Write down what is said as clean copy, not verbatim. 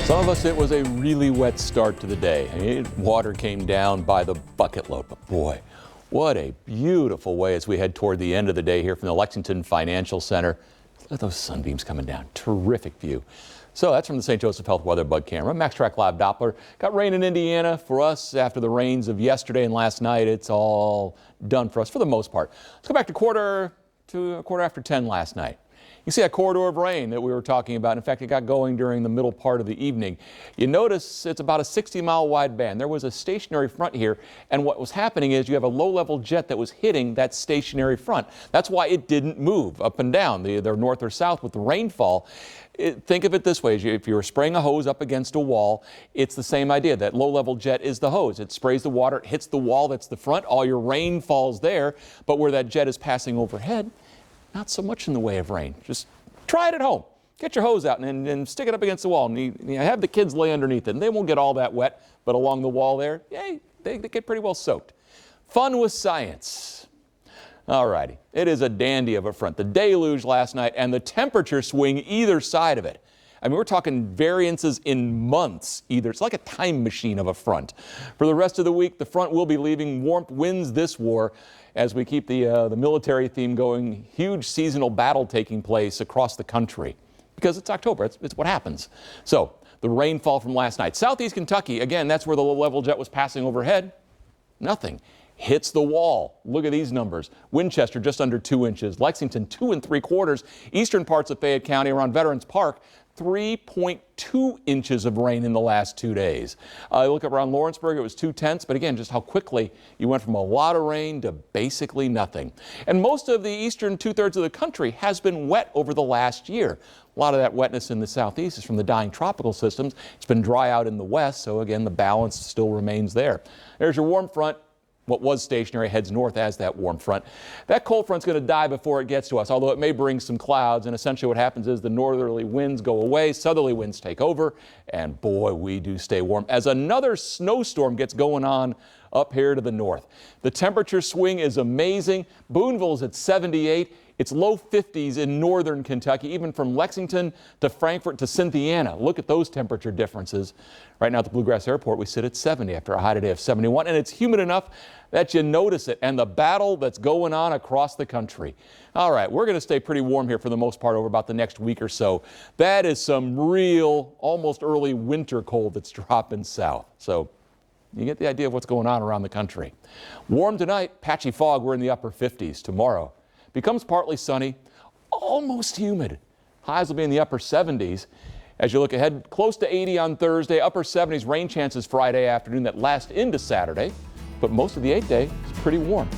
Some of us, it was a really wet start to the day. I mean, water came down by the bucket load, but boy, what a beautiful way as we head toward the end of the day here from the Lexington Financial Center. Look at those sunbeams coming down. Terrific view. So that's from the St. Joseph Health Weather Bug Camera. MaxTrack Live Doppler. Got rain in Indiana for us after the rains of yesterday and last night. It's all done for us for the most part. Let's go back to quarter after 10 last night. You see that corridor of rain that we were talking about. In fact, it got going during the middle part of the evening. You notice it's about a 60-mile wide band. There was a stationary front here, and what was happening is you have a low-level jet that was hitting that stationary front. That's why it didn't move up and down, either north or south with the rainfall. Think of it this way. If you were spraying a hose up against a wall, it's the same idea. That low-level jet is the hose. It sprays the water, it hits the wall, that's the front. All your rain falls there, but where that jet is passing overhead, not so much in the way of rain. Just try it at home. Get your hose out and stick it up against the wall. And you have the kids lay underneath it. And they won't get all that wet, but along the wall there, yeah, they get pretty well soaked. Fun with science. All righty. It is a dandy of a front. The deluge last night and the temperature swing either side of it. I mean, we're talking variances in months either. It's like a time machine of a front. For the rest of the week, the front will be leaving. Warmth wins this war as we keep the military theme going. Huge seasonal battle taking place across the country because it's October. It's what happens. So the rainfall from last night. Southeast Kentucky, again, that's where the low-level jet was passing overhead. Nothing. Hits the wall. Look at these numbers. Winchester just under 2 inches. Lexington 2 3/4. Eastern parts of Fayette County around Veterans Park 3.2 inches of rain in the last 2 days. Look around Lawrenceburg, it was 2/10, but again, just how quickly you went from a lot of rain to basically nothing. And most of the eastern 2/3 of the country has been wet over the last year. A lot of that wetness in the southeast is from the dying tropical systems. It's been dry out in the west, so again, the balance still remains there. There's your warm front. What was stationary heads north as that warm front. That cold front's going to die before it gets to us, although it may bring some clouds. And essentially what happens is the northerly winds go away, southerly winds take over, and boy, we do stay warm as another snowstorm gets going on up here to the north. The temperature swing is amazing. Boonville's at 78. It's low 50s in northern Kentucky, even from Lexington to Frankfort to Cynthiana. Look at those temperature differences. Right now at the Bluegrass Airport, we sit at 70 after a high today of 71, and it's humid enough that you notice it, and the battle that's going on across the country. All right, we're going to stay pretty warm here for the most part over about the next week or so. That is some real, almost early winter cold that's dropping south. So you get the idea of what's going on around the country. Warm tonight, patchy fog, we're in the upper 50s. Tomorrow becomes partly sunny, almost humid. Highs will be in the upper 70s. As you look ahead, close to 80 on Thursday, upper 70s rain chances Friday afternoon that last into Saturday. But most of the 8-day is pretty warm.